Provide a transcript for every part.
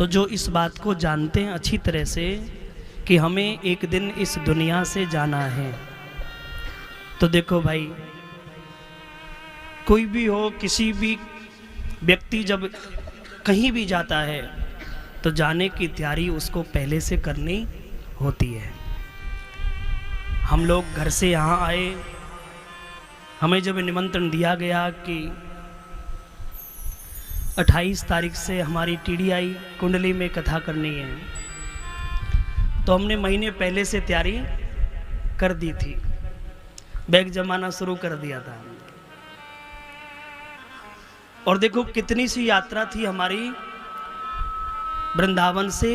तो जो इस बात को जानते हैं अच्छी तरह से कि हमें एक दिन इस दुनिया से जाना है, तो देखो भाई, कोई भी हो, किसी भी व्यक्ति जब कहीं भी जाता है तो जाने की तैयारी उसको पहले से करनी होती है। हम लोग घर से यहाँ आए, हमें जब निमंत्रण दिया गया कि 28 तारीख से हमारी TDI कुंडली में कथा करनी है, तो हमने महीने पहले से तैयारी कर दी थी, बैग जमाना शुरू कर दिया था। और देखो कितनी सी यात्रा थी हमारी वृंदावन से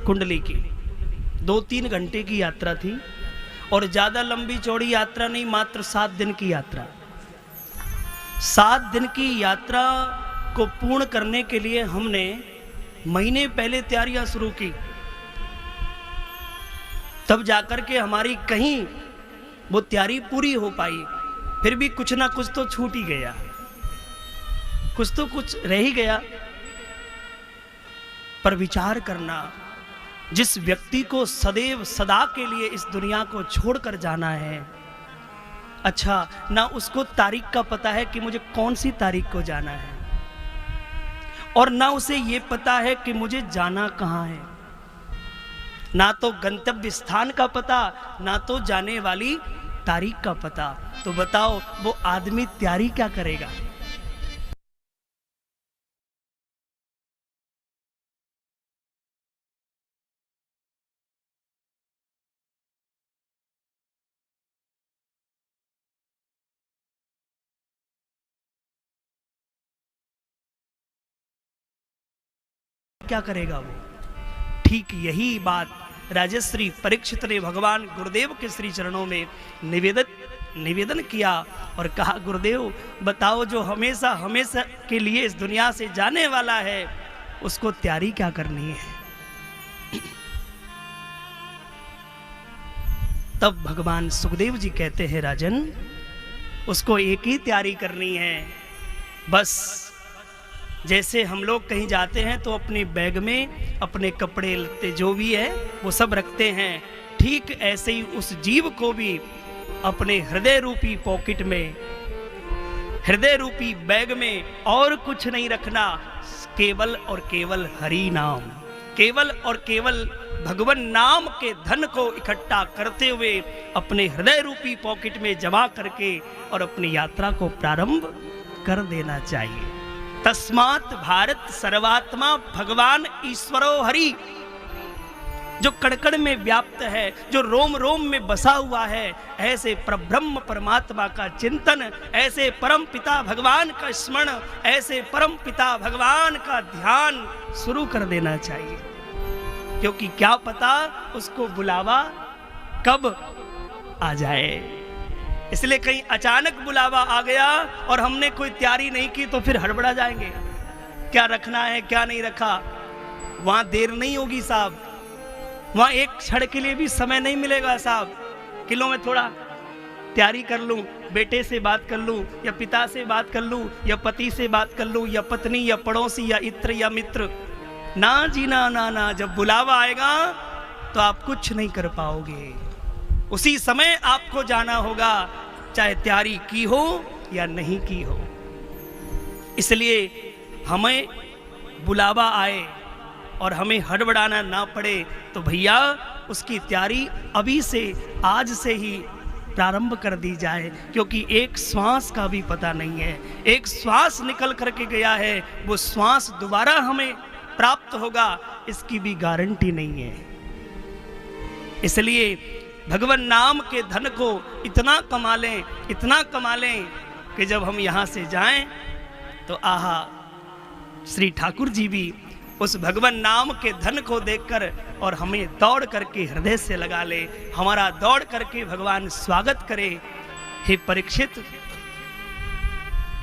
कुंडली की, 2-3 घंटे की यात्रा थी, और ज़्यादा लंबी चौड़ी यात्रा नहीं, मात्र 7 दिन की यात्रा। 7 दिन की यात्रा को पूर्ण करने के लिए हमने महीने पहले तैयारियां शुरू की, तब जाकर के हमारी कहीं वो तैयारी पूरी हो पाई। फिर भी कुछ ना कुछ तो छूट ही गया, कुछ तो कुछ रह ही गया। पर विचार करना, जिस व्यक्ति को सदैव सदा के लिए इस दुनिया को छोड़कर जाना है, अच्छा ना उसको तारीख का पता है कि मुझे कौन सी तारीख को जाना है, और ना उसे ये पता है कि मुझे जाना कहाँ है, ना तो गंतव्य स्थान का पता, ना तो जाने वाली तारीख का पता। तो बताओ वो आदमी तैयारी क्या करेगा? क्या करेगा वो? ठीक यही बात राजश्री परीक्षित ने भगवान गुरुदेव के श्री चरणों में निवेदन किया और कहा, गुरुदेव बताओ, जो हमेशा हमेशा के लिए इस दुनिया से जाने वाला है, उसको तैयारी क्या करनी है? तब भगवान सुखदेव जी कहते हैं, राजन, उसको एक ही तैयारी करनी है। बस जैसे हम लोग कहीं जाते हैं तो अपने बैग में अपने कपड़े लत्ते जो भी है वो सब रखते हैं, ठीक ऐसे ही उस जीव को भी अपने हृदय रूपी पॉकेट में, हृदय रूपी बैग में और कुछ नहीं रखना, केवल और केवल हरि नाम, केवल और केवल भगवान नाम के धन को इकट्ठा करते हुए अपने हृदय रूपी पॉकेट में जमा करके और अपनी यात्रा को प्रारंभ कर देना चाहिए। तस्मात् भारत सर्वात्मा भगवान ईश्वरो हरि, जो कड़कड़ में व्याप्त है, जो रोम रोम में बसा हुआ है, ऐसे परब्रह्म परमात्मा का चिंतन, ऐसे परम पिता भगवान का स्मरण, ऐसे परम पिता भगवान का ध्यान शुरू कर देना चाहिए। क्योंकि क्या पता उसको बुलावा कब आ जाए। इसलिए कहीं अचानक बुलावा आ गया और हमने कोई तैयारी नहीं की तो फिर हड़बड़ा जाएंगे, क्या रखना है क्या नहीं रखा। वहां देर नहीं होगी साहब, वहां एक क्षण के लिए भी समय नहीं मिलेगा साहब। किलो में थोड़ा तैयारी कर लूं, बेटे से बात कर लूं, या पिता से बात कर लूं, या पति से बात कर लूं, या पत्नी, या पड़ोसी, या इत्र, या मित्र। ना जी ना ना ना, जब बुलावा आएगा तो आप कुछ नहीं कर पाओगे। उसी समय आपको जाना होगा, चाहे तैयारी की हो या नहीं की हो। इसलिए हमें बुलावा आए और हमें हड़बड़ाना ना पड़े तो भैया उसकी तैयारी अभी से, आज से ही प्रारंभ कर दी जाए। क्योंकि एक श्वास का भी पता नहीं है, एक श्वास निकल करके गया है, वो श्वास दोबारा हमें प्राप्त होगा इसकी भी गारंटी नहीं है। इसलिए भगवान नाम के धन को इतना कमा लें, इतना कमा लें कि जब हम यहाँ से जाएं तो आहा, श्री ठाकुर जी भी उस भगवान नाम के धन को देखकर और हमें दौड़ करके हृदय से लगा ले, हमारा दौड़ करके भगवान स्वागत करे। हे परीक्षित,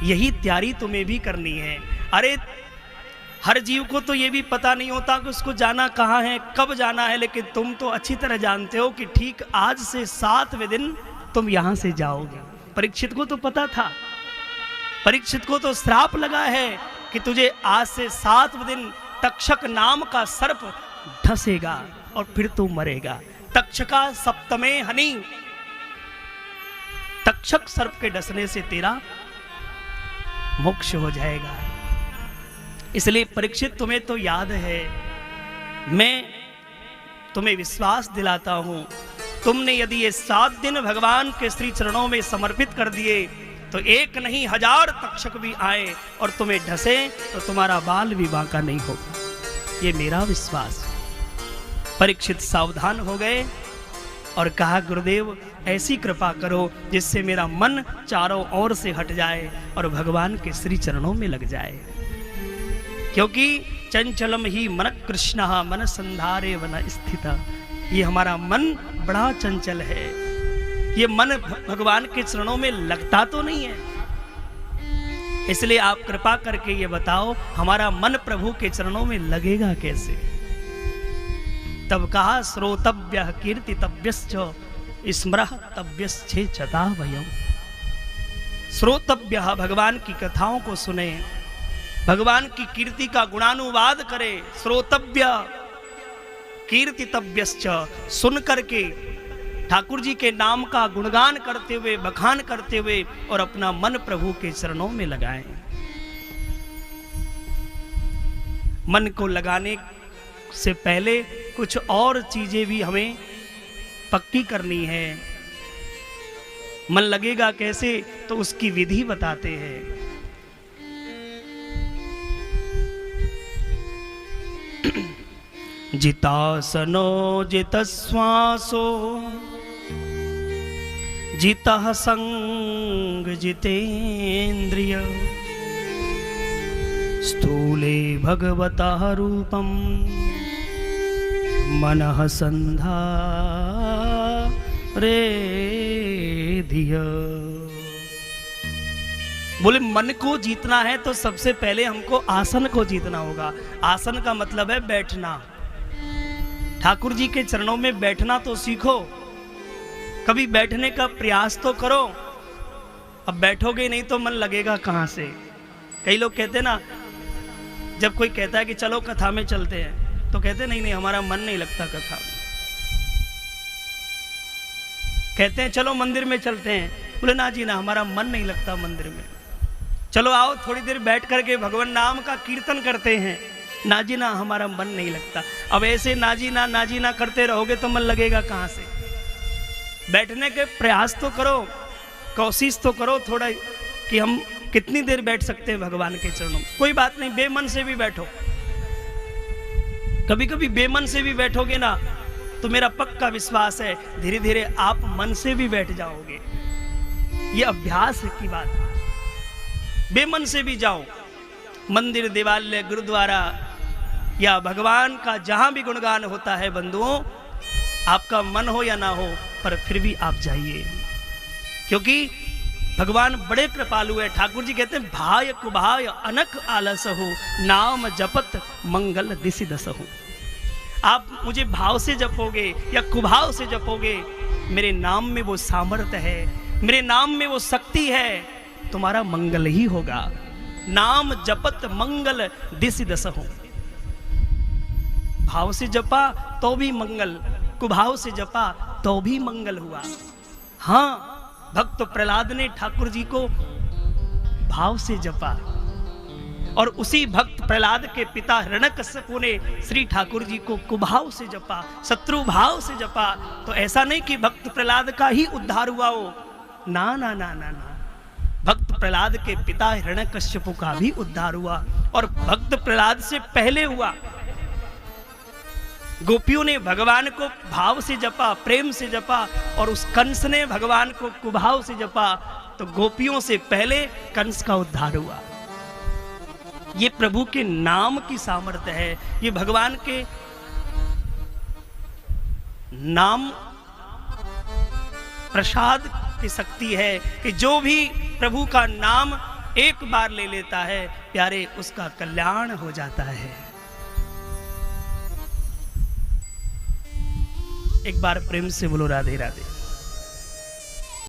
यही तैयारी तुम्हें भी करनी है। अरे हर जीव को तो ये भी पता नहीं होता कि उसको जाना कहाँ है, कब जाना है, लेकिन तुम तो अच्छी तरह जानते हो कि ठीक आज से 7वें दिन तुम यहाँ से जाओगे। परीक्षित को तो पता था, परीक्षित को तो श्राप लगा है कि तुझे आज से 7वें दिन तक्षक नाम का सर्प ढसेगा और फिर तू मरेगा। तक्षका सप्तमे हनि, तक्षक सर्प के डसने से तेरा मोक्ष हो जाएगा। इसलिए परीक्षित, तुम्हें तो याद है, मैं तुम्हें विश्वास दिलाता हूं, तुमने यदि ये 7 दिन भगवान के श्री चरणों में समर्पित कर दिए तो एक नहीं 1000 तक्षक भी आए और तुम्हें ढसे तो तुम्हारा बाल भी बांका नहीं होगा। ये मेरा विश्वास है। परीक्षित सावधान हो गए और कहा, गुरुदेव ऐसी कृपा करो जिससे मेरा मन चारों ओर से हट जाए और भगवान के श्री चरणों में लग जाए। क्योंकि चंचलम ही मन कृष्ण मन संधारे वन स्थित, ये हमारा मन बड़ा चंचल है, ये मन भगवान के चरणों में लगता तो नहीं है। इसलिए आप कृपा करके ये बताओ, हमारा मन प्रभु के चरणों में लगेगा कैसे? तब कहा, श्रोतव्य कीर्तितव्यश्च स्मरतव्यश्चेच्छता वयम्। श्रोतव्य, भगवान की कथाओं को सुने, भगवान की कीर्ति का गुणानुवाद करे। श्रोतव्य कीर्तितव्यश्च, सुन करके ठाकुर जी के नाम का गुणगान करते हुए, बखान करते हुए और अपना मन प्रभु के चरणों में लगाएं। मन को लगाने से पहले कुछ और चीजें भी हमें पक्की करनी है। मन लगेगा कैसे, तो उसकी विधि बताते हैं। जितासनो जितश्वासो जितः संग जितेन्द्रिय, स्थूले भगवतः रूपम मनः संधारे धिय। बोले मन को जीतना है तो सबसे पहले हमको आसन को जीतना होगा। आसन का मतलब है बैठना। ठाकुर जी के चरणों में बैठना तो सीखो, कभी बैठने का प्रयास तो करो। अब बैठोगे नहीं तो मन लगेगा कहाँ से? कई लोग कहते हैं ना, जब कोई कहता है कि चलो कथा में चलते हैं, तो कहते नहीं हमारा मन नहीं लगता कथा में। कहते हैं चलो मंदिर में चलते हैं, बोले ना जी ना, हमारा मन नहीं लगता मंदिर में। चलो आओ थोड़ी देर बैठ करके भगवान नाम का कीर्तन करते हैं, ना जी ना, हमारा मन नहीं लगता। अब ऐसे ना जी ना करते रहोगे तो मन लगेगा कहाँ से? बैठने के प्रयास तो करो, कोशिश तो करो थोड़ा, कि हम कितनी देर बैठ सकते हैं भगवान के चरणों में। कोई बात नहीं, बेमन से भी बैठो। कभी कभी बेमन से भी बैठोगे ना, तो मेरा पक्का विश्वास है धीरे धीरे आप मन से भी बैठ जाओगे। ये अभ्यास की बात है। बेमन से भी जाओ, मंदिर, देवालय, गुरुद्वारा या भगवान का जहां भी गुणगान होता है बंधुओं, आपका मन हो या ना हो, पर फिर भी आप जाइए, क्योंकि भगवान बड़े कृपालु है। ठाकुर जी कहते हैं, भाय कुभाय अनक आलस हो, नाम जपत मंगल दिसि दस हो। आप मुझे भाव से जपोगे या कुभाव से जपोगे, मेरे नाम में वो सामर्थ्य है, मेरे नाम में वो शक्ति है, तुम्हारा मंगल ही होगा। नाम जपत मंगल दिसि दस हो। भाव से जपा तो भी मंगल, कुभाव से जपा तो भी मंगल हुआ। हाँ, भक्त प्रहलाद ने ठाकुर जी को भाव से जपा, और उसी भक्त प्रहलाद के पिता हिरण्यकश्यपु ने श्री ठाकुर जी को कुभाव से जपा, शत्रु भाव से जपा। तो ऐसा नहीं कि भक्त प्रहलाद का ही उद्धार हुआ हो, ना ना ना ना ना, भक्त प्रहलाद के पिता हिरण्यकश्यपु का भी उद्धार हुआ, और भक्त प्रहलाद से पहले हुआ। गोपियों ने भगवान को भाव से जपा, प्रेम से जपा, और उस कंस ने भगवान को कुभाव से जपा, तो गोपियों से पहले कंस का उद्धार हुआ। ये प्रभु के नाम की सामर्थ्य है, ये भगवान के नाम प्रसाद की शक्ति है कि जो भी प्रभु का नाम एक बार ले लेता है, प्यारे, उसका कल्याण हो जाता है। एक बार प्रेम से बोलो राधे राधे।